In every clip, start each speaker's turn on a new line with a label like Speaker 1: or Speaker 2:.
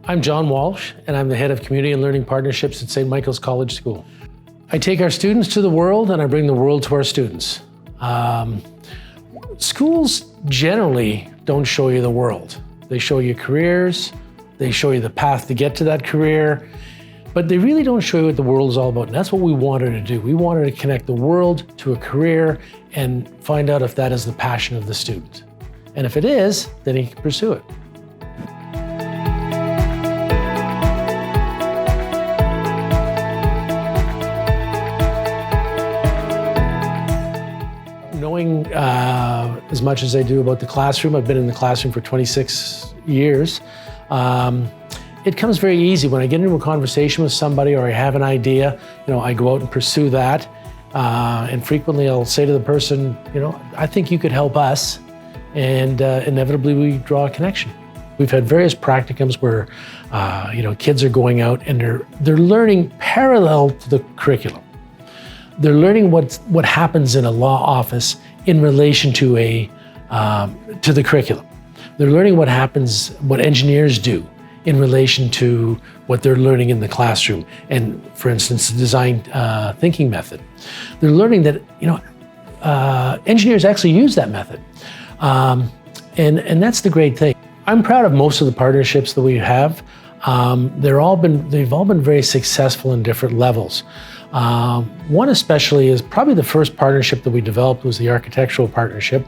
Speaker 1: I'm John Walsh, and I'm the head of Community and Learning Partnerships at St. Michael's College School. I take our students to the world, and I bring the world to our students. Schools generally don't show you the world. They show you careers, they show you the path to get to that career, but they really don't show you what the world is all about. And that's what we wanted to do. We wanted to connect the world to a career and find out if that is the passion of the student. And if it is, then he can pursue it. Knowing as much as I do about the classroom, I've been in the classroom for 26 years, it comes very easy. When I get into a conversation with somebody or I have an idea, I go out and pursue that. And frequently I'll say to the person, I think you could help us. And inevitably we draw a connection. We've had various practicums where, kids are going out and they're learning parallel to the curriculum. They're learning what happens in a law office in relation to the curriculum. They're learning what engineers do in relation to what they're learning in the classroom. And for instance, the design thinking method. They're learning that engineers actually use that method. And that's the great thing. I'm proud of most of the partnerships that we have. They've all been very successful in different levels. One especially is probably the first partnership that we developed was the architectural partnership,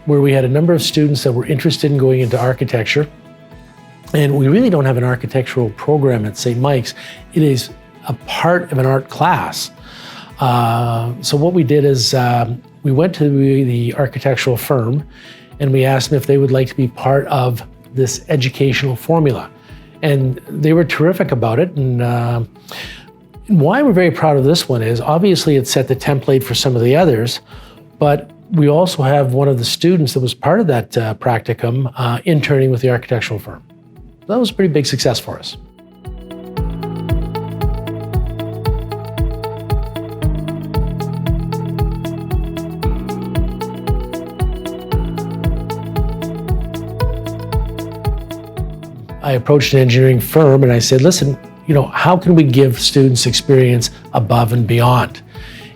Speaker 1: where we had a number of students that were interested in going into architecture. And we really don't have an architectural program at St. Mike's. It is a part of an art class. So what we did is we went to the architectural firm and we asked them if they would like to be part of this educational formula. And they were terrific about it. And why we're very proud of this one is obviously it set the template for some of the others, but we also have one of the students that was part of that practicum interning with the architectural firm. That was a pretty big success for us. I approached an engineering firm and I said, listen, how can we give students experience above and beyond?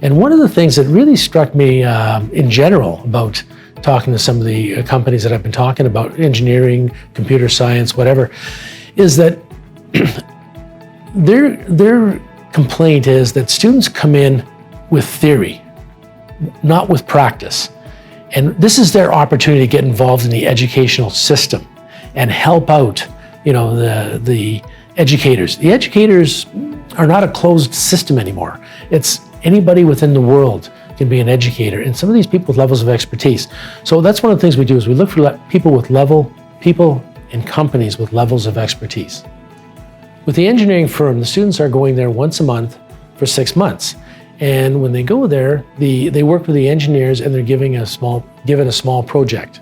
Speaker 1: And one of the things that really struck me in general about talking to some of the companies that I've been talking about, engineering, computer science, whatever, is that their complaint is that students come in with theory, not with practice. And this is their opportunity to get involved in the educational system and help out the educators. The educators are not a closed system anymore. It's anybody within the world can be an educator, and some of these people with levels of expertise. So that's one of the things we do is we look for people and companies with levels of expertise. With the engineering firm, the students are going there once a month for 6 months. And when they go there, they work with the engineers and they're given a small project,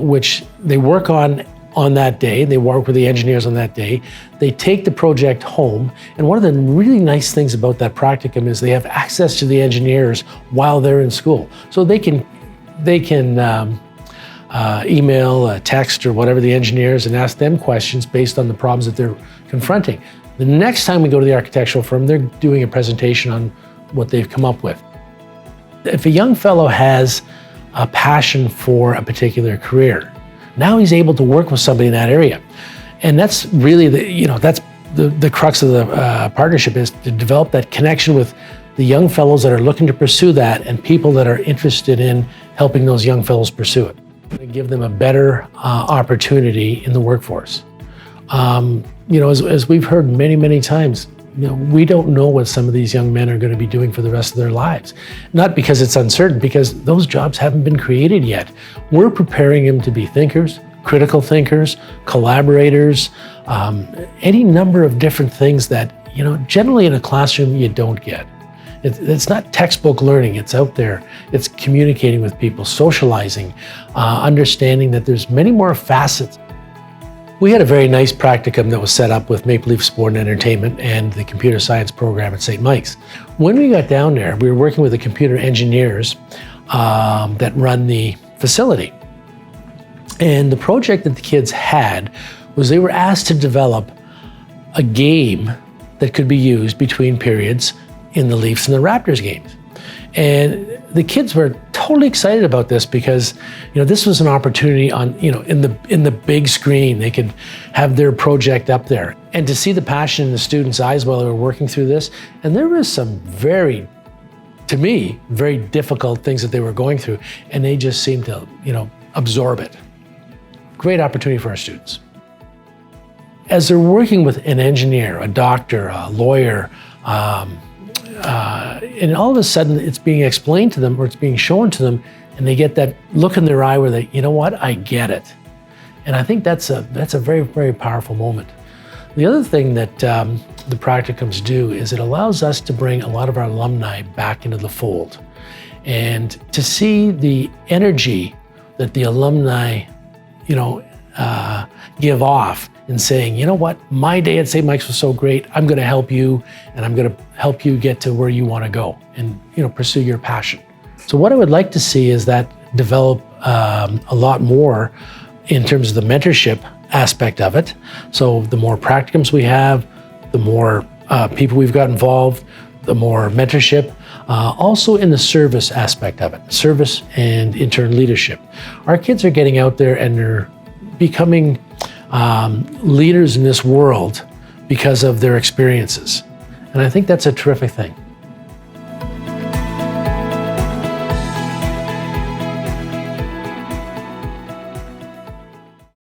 Speaker 1: which they work on that day. They work with the engineers on that day. They take the project home. And one of the really nice things about that practicum is they have access to the engineers while they're in school. So they can email, text, or whatever the engineers and ask them questions based on the problems that they're confronting. The next time we go to the architectural firm, they're doing a presentation on what they've come up with. If a young fellow has a passion for a particular career, now he's able to work with somebody in that area. And that's really the crux of the partnership, is to develop that connection with the young fellows that are looking to pursue that and people that are interested in helping those young fellows pursue it. And give them a better opportunity in the workforce. As we've heard many, many times, we don't know what some of these young men are going to be doing for the rest of their lives. Not because it's uncertain, because those jobs haven't been created yet. We're preparing them to be thinkers, critical thinkers, collaborators, any number of different things that, generally in a classroom you don't get. It's not textbook learning, it's out there. It's communicating with people, socializing, understanding that there's many more facets. We had a very nice practicum that was set up with Maple Leaf Sport and Entertainment and the computer science program at St. Mike's. When we got down there, we were working with the computer engineers that run the facility. And the project that the kids had was they were asked to develop a game that could be used between periods in the Leafs and the Raptors games. And the kids were totally excited about this because, this was an opportunity on, in the big screen. They could have their project up there. And to see the passion in the students' eyes while they were working through this, and there was some to me, very difficult things that they were going through, and they just seemed to, absorb it. Great opportunity for our students. As they're working with an engineer, a doctor, a lawyer, and all of a sudden it's being explained to them or it's being shown to them, and they get that look in their eye where they, I get it. And I think that's a very, very powerful moment. The other thing that the practicums do is it allows us to bring a lot of our alumni back into the fold, and to see the energy that the alumni, give off in saying, my day at St. Mike's was so great, I'm gonna help you, and I'm gonna help you get to where you wanna go and pursue your passion. So what I would like to see is that develop a lot more in terms of the mentorship aspect of it. So the more practicums we have, the more people we've got involved, the more mentorship. Also in the service aspect of it, service and intern leadership. Our kids are getting out there and they're becoming leaders in this world because of their experiences. And I think that's a terrific thing.